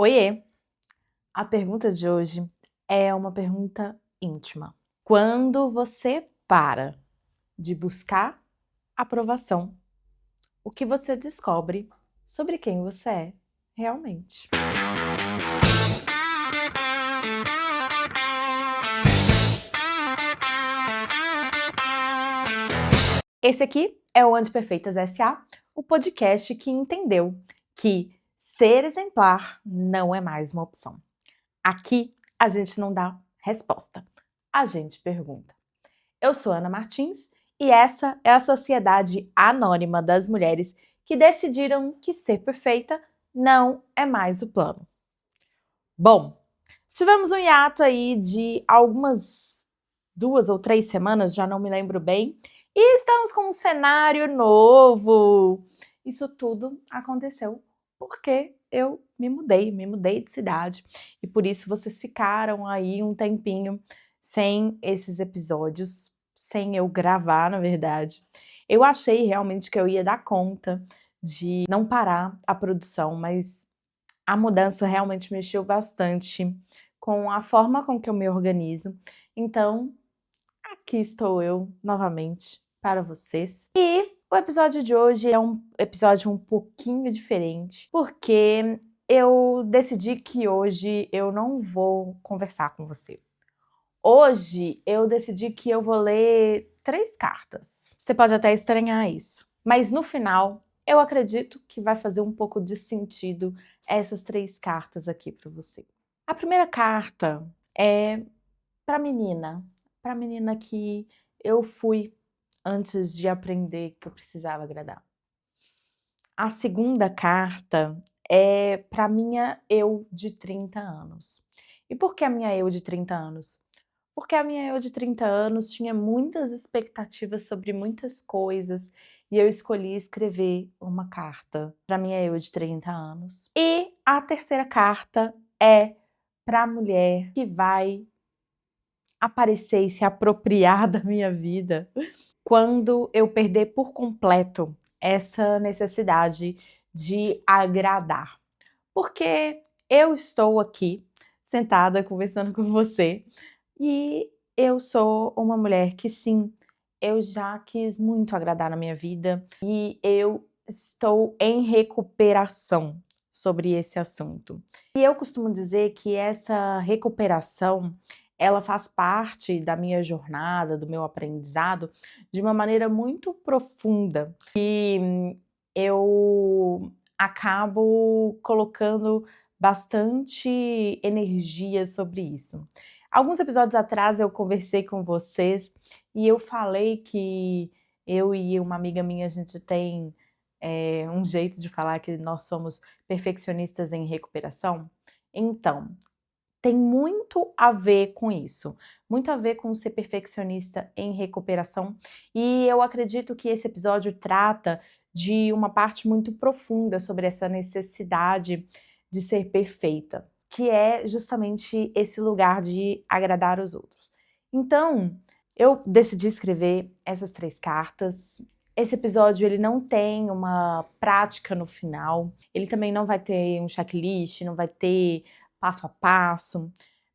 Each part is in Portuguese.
Oiê! A pergunta de hoje é uma pergunta íntima. Quando você para de buscar aprovação, o que você descobre sobre quem você é realmente? Esse aqui é o Antiperfeitas S.A., o podcast que entendeu que ser exemplar não é mais uma opção. Aqui a gente não dá resposta, a gente pergunta. Eu sou Ana Martins e essa é a Sociedade Anônima das Mulheres que decidiram que ser perfeita não é mais o plano. Bom, tivemos um hiato aí de algumas 2 ou 3 semanas, já não me lembro bem, e estamos com um cenário novo. Isso tudo aconteceu porque eu me mudei de cidade e por isso vocês ficaram aí um tempinho sem esses episódios, sem eu gravar, na verdade. Eu achei realmente que eu ia dar conta de não parar a produção, mas a mudança realmente mexeu bastante com a forma com que eu me organizo. Então, aqui estou eu novamente para vocês. E o episódio de hoje é um episódio um pouquinho diferente, porque eu decidi que hoje eu não vou conversar com você. Hoje eu decidi que eu vou ler 3 cartas. Você pode até estranhar isso, mas no final eu acredito que vai fazer um pouco de sentido essas 3 cartas aqui para você. A primeira carta é para a menina que eu fui antes de aprender que eu precisava agradar. A segunda carta é para minha eu de 30 anos. E por que a minha eu de 30 anos? Porque a minha eu de 30 anos tinha muitas expectativas sobre muitas coisas e eu escolhi escrever uma carta para minha eu de 30 anos. E a terceira carta é para a mulher que vai aparecer e se apropriar da minha vida quando eu perder por completo essa necessidade de agradar. Porque eu estou aqui sentada conversando com você e eu sou uma mulher que sim, eu já quis muito agradar na minha vida e eu estou em recuperação sobre esse assunto. E eu costumo dizer que essa recuperação, ela faz parte da minha jornada, do meu aprendizado, de uma maneira muito profunda. E eu acabo colocando bastante energia sobre isso. Alguns episódios atrás eu conversei com vocês e eu falei que eu e uma amiga minha, a gente tem um jeito de falar que nós somos perfeccionistas em recuperação. Então, tem muito a ver com isso, muito a ver com ser perfeccionista em recuperação, e eu acredito que esse episódio trata de uma parte muito profunda sobre essa necessidade de ser perfeita, que é justamente esse lugar de agradar os outros. Então, eu decidi escrever essas 3 cartas. Esse episódio ele não tem uma prática no final, ele também não vai ter um checklist, não vai ter passo a passo,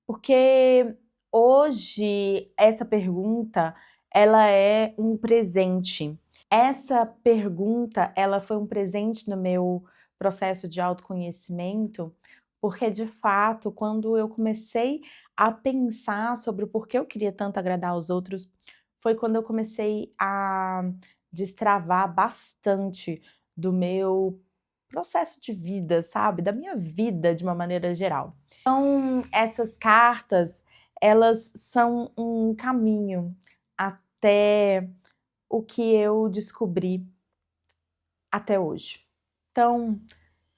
porque hoje essa pergunta ela é um presente. Essa pergunta ela foi um presente no meu processo de autoconhecimento, porque de fato quando eu comecei a pensar sobre o porquê eu queria tanto agradar aos outros, foi quando eu comecei a destravar bastante do meu processo de vida, sabe, da minha vida de uma maneira geral. Então, essas cartas, elas são um caminho até o que eu descobri até hoje. Então,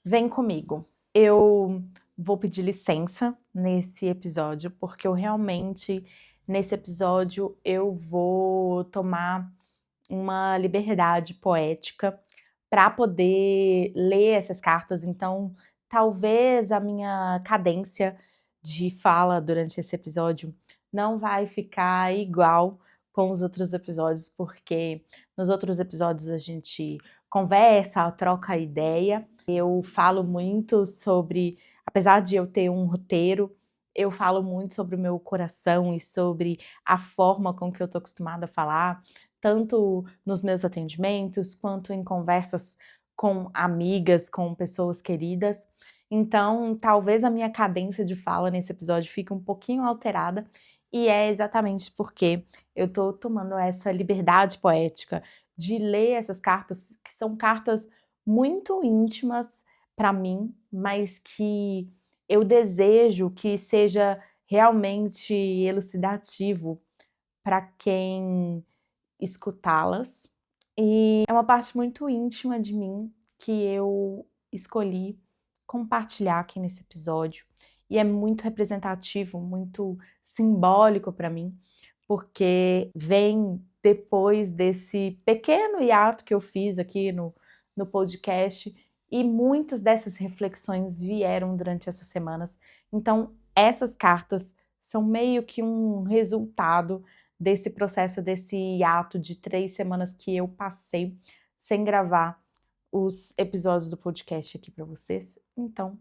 vem comigo. Eu vou pedir licença nesse episódio, porque eu realmente, nesse episódio, eu vou tomar uma liberdade poética para poder ler essas cartas, então talvez a minha cadência de fala durante esse episódio não vai ficar igual com os outros episódios, porque nos outros episódios a gente conversa, troca ideia, eu falo muito sobre Apesar de eu ter um roteiro, eu falo muito sobre o meu coração e sobre a forma com que eu tô acostumada a falar, tanto nos meus atendimentos, quanto em conversas com amigas, com pessoas queridas. Então, talvez a minha cadência de fala nesse episódio fique um pouquinho alterada, e é exatamente porque eu tô tomando essa liberdade poética de ler essas cartas, que são cartas muito íntimas para mim, mas que eu desejo que seja realmente elucidativo para quem escutá-las. E é uma parte muito íntima de mim que eu escolhi compartilhar aqui nesse episódio. E é muito representativo, muito simbólico para mim, porque vem depois desse pequeno hiato que eu fiz aqui no podcast, e muitas dessas reflexões vieram durante essas semanas. Então, essas cartas são meio que um resultado desse processo, desse hiato de 3 semanas que eu passei sem gravar os episódios do podcast aqui para vocês. Então,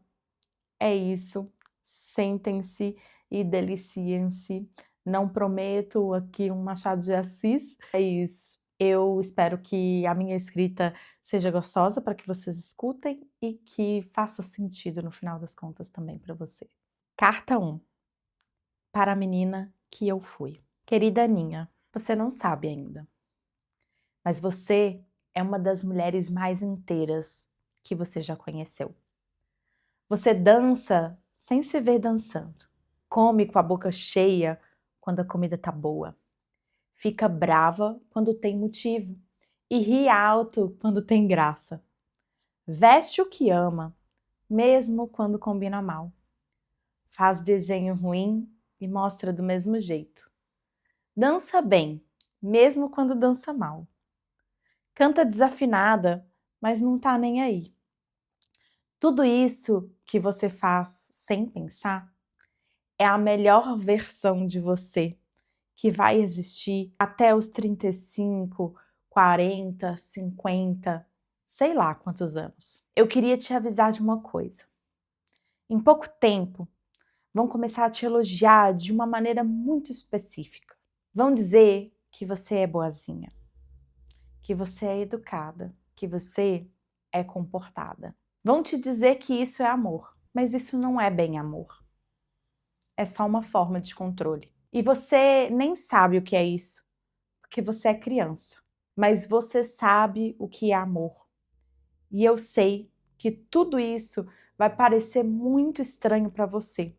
é isso. Sentem-se e deliciem-se. Não prometo aqui um Machado de Assis, mas eu espero que a minha escrita seja gostosa para que vocês escutem e que faça sentido no final das contas também para você. Carta 1. Para a menina que eu fui. Querida Aninha, você não sabe ainda, mas você é uma das mulheres mais inteiras que você já conheceu. Você dança sem se ver dançando, come com a boca cheia quando a comida tá boa, fica brava quando tem motivo e ri alto quando tem graça. Veste o que ama, mesmo quando combina mal. Faz desenho ruim e mostra do mesmo jeito. Dança bem, mesmo quando dança mal. Canta desafinada, mas não tá nem aí. Tudo isso que você faz sem pensar é a melhor versão de você que vai existir até os 35, 40, 50, sei lá quantos anos. Eu queria te avisar de uma coisa. Em pouco tempo, vão começar a te elogiar de uma maneira muito específica. Vão dizer que você é boazinha, que você é educada, que você é comportada. Vão te dizer que isso é amor, mas isso não é bem amor. É só uma forma de controle. E você nem sabe o que é isso, porque você é criança. Mas você sabe o que é amor. E eu sei que tudo isso vai parecer muito estranho para você,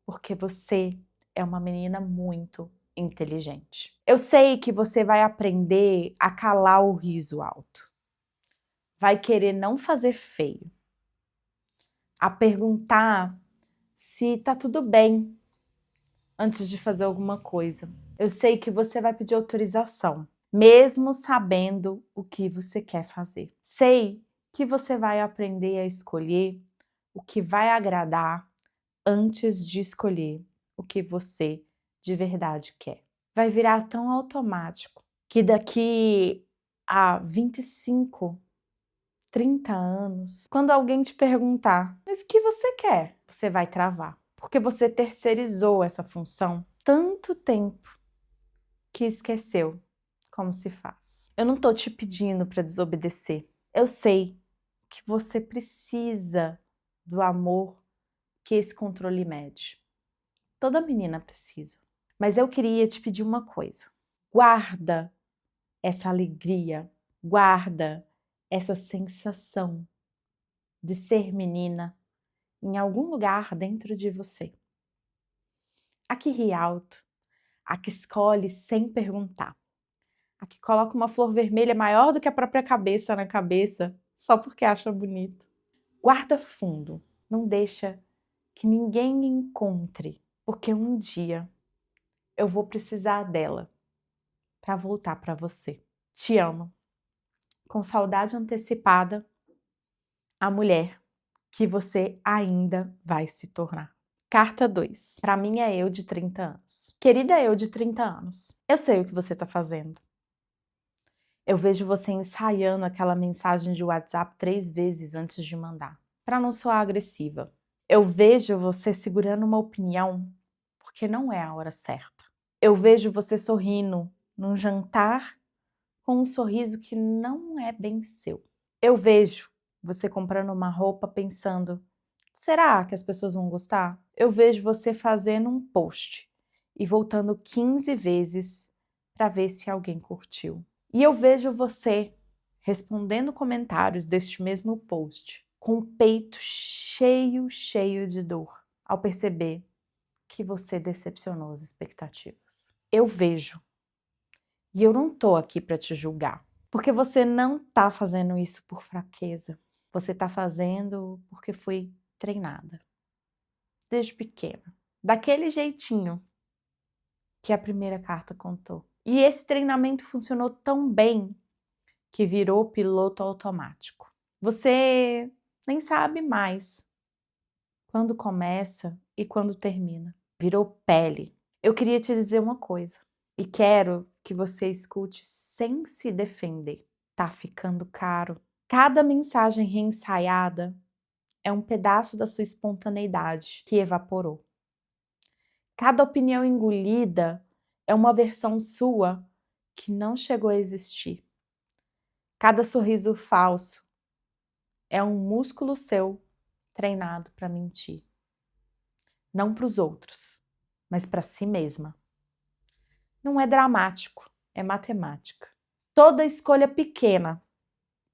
porque você é uma menina muito inteligente. Eu sei que você vai aprender a calar o riso alto. Vai querer não fazer feio. A perguntar se tá tudo bem antes de fazer alguma coisa. Eu sei que você vai pedir autorização, mesmo sabendo o que você quer fazer. Sei que você vai aprender a escolher o que vai agradar antes de escolher o que você de verdade quer. Vai virar tão automático que daqui a 25, 30 anos, quando alguém te perguntar, mas o que você quer? Você vai travar, porque você terceirizou essa função tanto tempo que esqueceu como se faz. Eu não tô te pedindo para desobedecer. Eu sei que você precisa do amor que esse controle mede. Toda menina precisa. Mas eu queria te pedir uma coisa. Guarda essa alegria, guarda essa sensação de ser menina em algum lugar dentro de você. A que ri alto, a que escolhe sem perguntar, a que coloca uma flor vermelha maior do que a própria cabeça na cabeça só porque acha bonito. Guarda fundo, não deixa que ninguém encontre, porque um dia eu vou precisar dela para voltar para você. Te amo. Com saudade antecipada, a mulher que você ainda vai se tornar. Carta 2. Para mim é eu de 30 anos. Querida eu de 30 anos, eu sei o que você está fazendo. Eu vejo você ensaiando aquela mensagem de WhatsApp 3 vezes antes de mandar, para não soar agressiva. Eu vejo você segurando uma opinião porque não é a hora certa. Eu vejo você sorrindo num jantar com um sorriso que não é bem seu. Eu vejo você comprando uma roupa pensando, será que as pessoas vão gostar? Eu vejo você fazendo um post e voltando 15 vezes para ver se alguém curtiu. E eu vejo você respondendo comentários deste mesmo post com o peito cheio de dor ao perceber que você decepcionou as expectativas. Eu vejo. E eu não tô aqui para te julgar, porque você não tá fazendo isso por fraqueza. Você tá fazendo porque foi treinada desde pequena, daquele jeitinho que a primeira carta contou. E esse treinamento funcionou tão bem que virou piloto automático. Você nem sabe mais quando começa e quando termina. Virou pele. Eu queria te dizer uma coisa e quero que você escute sem se defender. Tá ficando caro. Cada mensagem reensaiada é um pedaço da sua espontaneidade que evaporou. Cada opinião engolida é uma versão sua que não chegou a existir. Cada sorriso falso é um músculo seu treinado para mentir. Não para os outros, mas para si mesma. Não é dramático, é matemática. Toda escolha pequena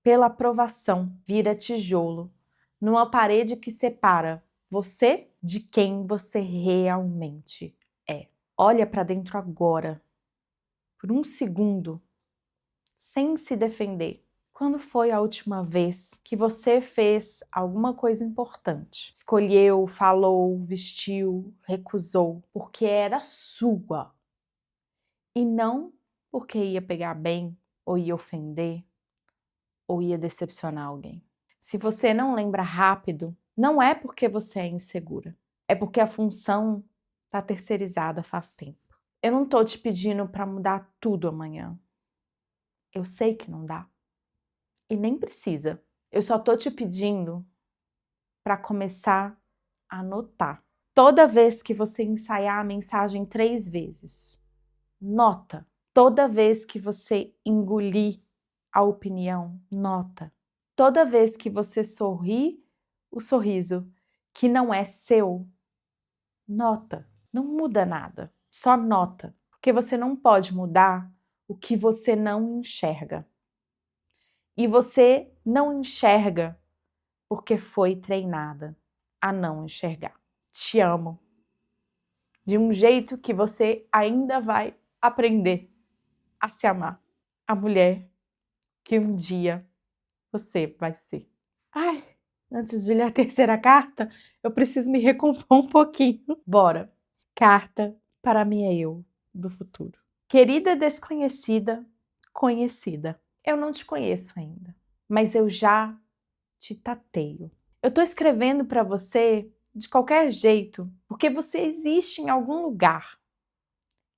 pela aprovação vira tijolo numa parede que separa você de quem você realmente é. Olha para dentro agora, por um segundo, sem se defender. Quando foi a última vez que você fez alguma coisa importante? Escolheu, falou, vestiu, recusou, porque era sua. E não porque ia pegar bem, ou ia ofender, ou ia decepcionar alguém. Se você não lembra rápido, não é porque você é insegura. É porque a função está terceirizada faz tempo. Eu não tô te pedindo para mudar tudo amanhã. Eu sei que não dá. E nem precisa. Eu só tô te pedindo para começar a anotar. Toda vez que você ensaiar a mensagem 3 vezes, nota. Toda vez que você engolir a opinião, nota. Toda vez que você sorri o sorriso que não é seu, nota. Não muda nada, só nota. Porque você não pode mudar o que você não enxerga. E você não enxerga porque foi treinada a não enxergar. Te amo. De um jeito que você ainda vai aprender a se amar. A mulher que um dia você vai ser. Ai, antes de ler a terceira carta, eu preciso me recompor um pouquinho. Bora. Carta para minha eu do futuro. Querida desconhecida, conhecida. Eu não te conheço ainda, mas eu já te tateio. Eu tô escrevendo para você de qualquer jeito, porque você existe em algum lugar.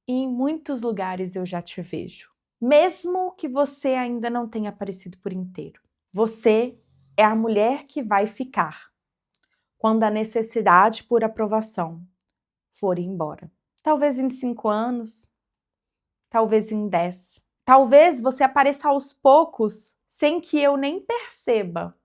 E em muitos lugares eu já te vejo. Mesmo que você ainda não tenha aparecido por inteiro. Você é a mulher que vai ficar quando a necessidade por aprovação for embora. Talvez em 5 anos, talvez em 10. Talvez você apareça aos poucos sem que eu nem perceba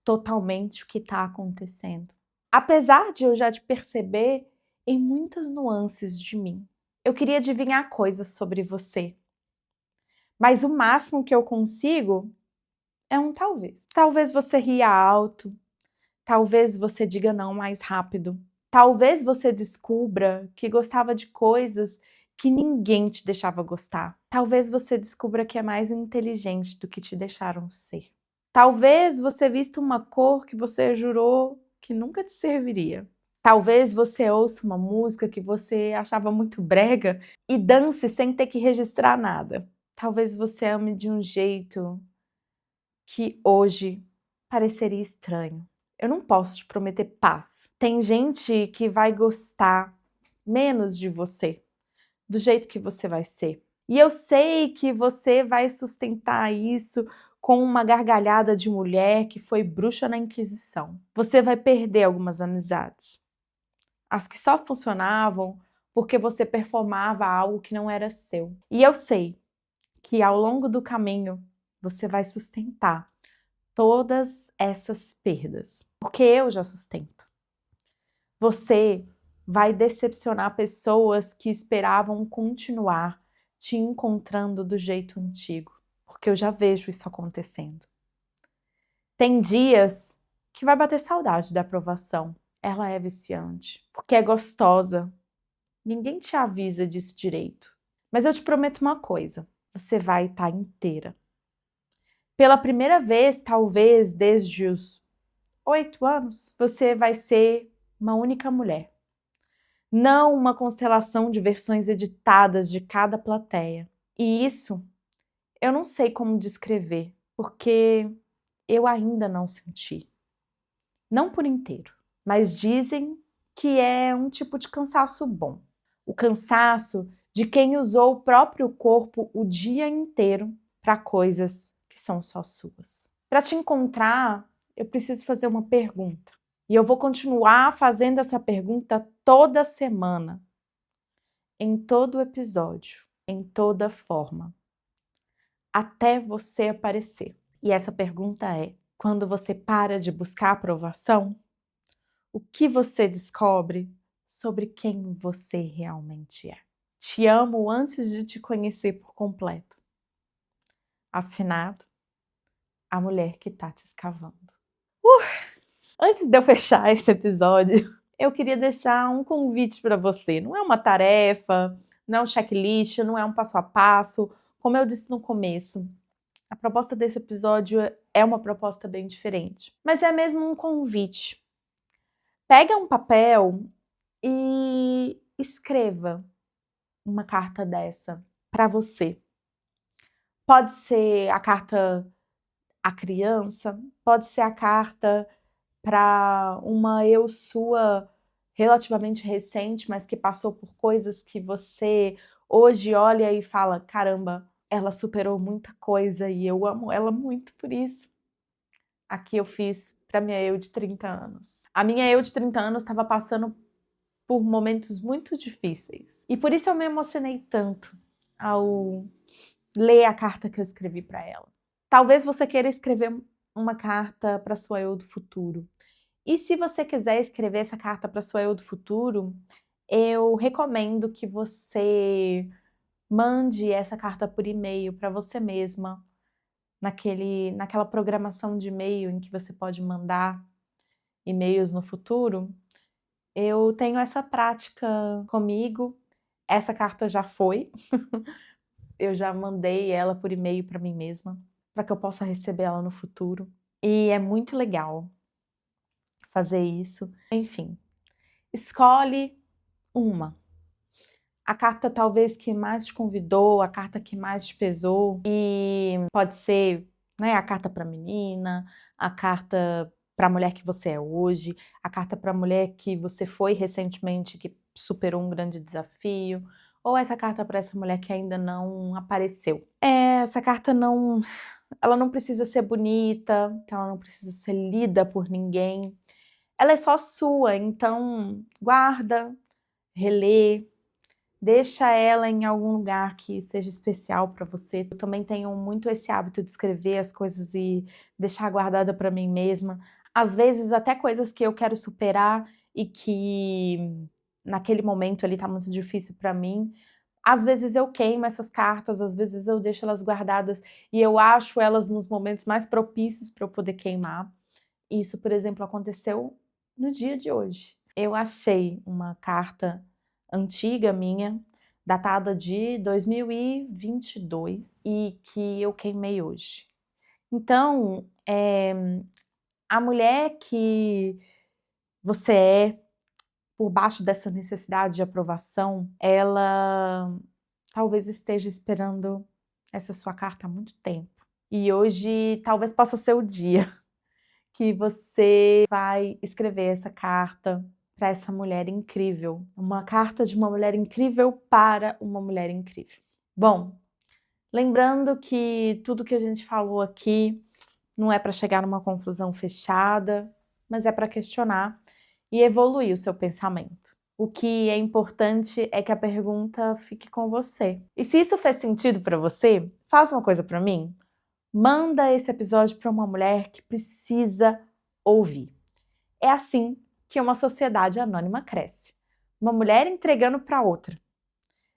totalmente o que está acontecendo. Apesar de eu já te perceber em muitas nuances de mim. Eu queria adivinhar coisas sobre você, mas o máximo que eu consigo é um talvez. Talvez você ria alto, talvez você diga não mais rápido, talvez você descubra que gostava de coisas que ninguém te deixava gostar. Talvez você descubra que é mais inteligente do que te deixaram ser. Talvez você vista uma cor que você jurou que nunca te serviria. Talvez você ouça uma música que você achava muito brega e dance sem ter que registrar nada. Talvez você ame de um jeito que hoje pareceria estranho. Eu não posso te prometer paz. Tem gente que vai gostar menos de você, do jeito que você vai ser. E eu sei que você vai sustentar isso com uma gargalhada de mulher que foi bruxa na Inquisição. Você vai perder algumas amizades. As que só funcionavam porque você performava algo que não era seu. E eu sei que ao longo do caminho você vai sustentar todas essas perdas, porque eu já sustento. Você vai decepcionar pessoas que esperavam continuar te encontrando do jeito antigo, porque eu já vejo isso acontecendo. Tem dias que vai bater saudade da aprovação. Ela é viciante, porque é gostosa. Ninguém te avisa disso direito. Mas eu te prometo uma coisa, você vai estar inteira. Pela primeira vez, talvez desde os 8 anos, você vai ser uma única mulher. Não uma constelação de versões editadas de cada plateia. E isso eu não sei como descrever, porque eu ainda não senti. Não por inteiro, mas dizem que é um tipo de cansaço bom. O cansaço de quem usou o próprio corpo o dia inteiro para coisas que são só suas. Para te encontrar, eu preciso fazer uma pergunta. E eu vou continuar fazendo essa pergunta toda semana, em todo episódio, em toda forma, até você aparecer. E essa pergunta é: quando você para de buscar aprovação, o que você descobre sobre quem você realmente é? Te amo antes de te conhecer por completo. Assinado, a mulher que tá te escavando. Antes de eu fechar esse episódio, eu queria deixar um convite para você. Não é uma tarefa, não é um checklist, não é um passo a passo. Como eu disse no começo, a proposta desse episódio é uma proposta bem diferente. Mas é mesmo um convite. Pega um papel e escreva uma carta dessa para você. Pode ser a carta à criança, pode ser a carta para uma eu sua relativamente recente, mas que passou por coisas que você hoje olha e fala: caramba, ela superou muita coisa e eu amo ela muito por isso. Aqui eu fiz para minha eu de 30 anos. A minha eu de 30 anos estava passando por momentos muito difíceis. E por isso eu me emocionei tanto ao ler a carta que eu escrevi para ela. Talvez você queira escrever uma carta para sua eu do futuro. E se você quiser escrever essa carta para sua eu do futuro, eu recomendo que você mande essa carta por e-mail para você mesma, naquela programação de e-mail em que você pode mandar e-mails no futuro. Eu tenho essa prática comigo. Essa carta já foi. Eu já mandei ela por e-mail para mim mesma, para que eu possa receber ela no futuro. E é muito legal fazer isso. Enfim, escolhe uma. A carta talvez que mais te convidou, a carta que mais te pesou. E pode ser, né, a carta para a menina, a carta para a mulher que você é hoje, a carta para a mulher que você foi recentemente, que superou um grande desafio, ou essa carta para essa mulher que ainda não apareceu. Essa carta ela não precisa ser bonita, ela não precisa ser lida por ninguém. Ela é só sua, então guarda, relê, deixa ela em algum lugar que seja especial para você. Eu também tenho muito esse hábito de escrever as coisas e deixar guardada para mim mesma. Às vezes até coisas que eu quero superar e que naquele momento ali tá muito difícil para mim. Às vezes eu queimo essas cartas, às vezes eu deixo elas guardadas e eu acho elas nos momentos mais propícios para eu poder queimar. Isso, por exemplo, aconteceu no dia de hoje. Eu achei uma carta antiga minha, datada de 2022 e que eu queimei hoje. Então, a mulher que você é, por baixo dessa necessidade de aprovação, ela talvez esteja esperando essa sua carta há muito tempo. E hoje talvez possa ser o dia que você vai escrever essa carta para essa mulher incrível. Uma carta de uma mulher incrível para uma mulher incrível. Bom, Lembrando que tudo que a gente falou aqui não é para chegar numa conclusão fechada, mas é para questionar e evoluir o seu pensamento. O que é importante é que a pergunta fique com você. E se isso fez sentido para você, faz uma coisa para mim. Manda esse episódio para uma mulher que precisa ouvir. É assim que uma sociedade anônima cresce. Uma mulher entregando para outra.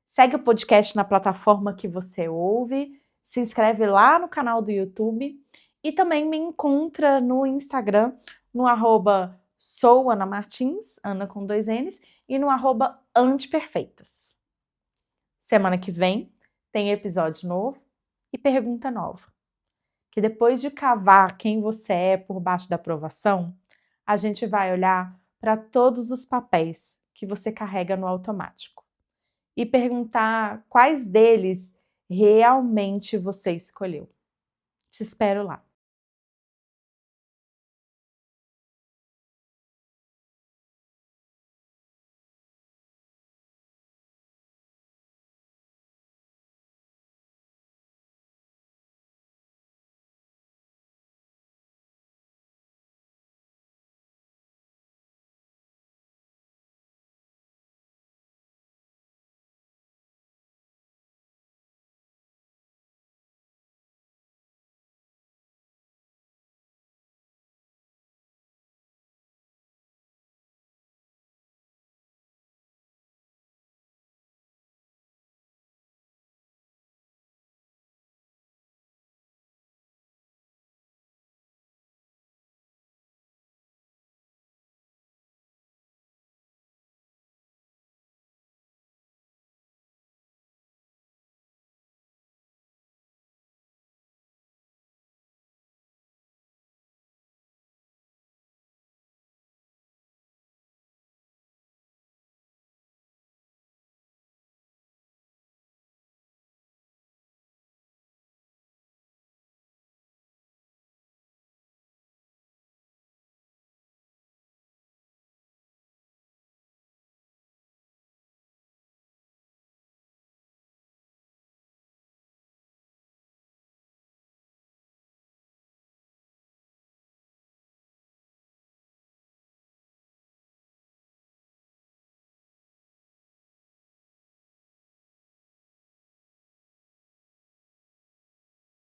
Segue o podcast na plataforma que você ouve, se inscreve lá no canal do YouTube e também me encontra no Instagram, no @souanamartins, Ana com 2 N's, e no @anteperfeitas. Semana que vem tem episódio novo e pergunta nova. Que depois de cavar quem você é por baixo da aprovação, a gente vai olhar para todos os papéis que você carrega no automático e perguntar quais deles realmente você escolheu. Te espero lá.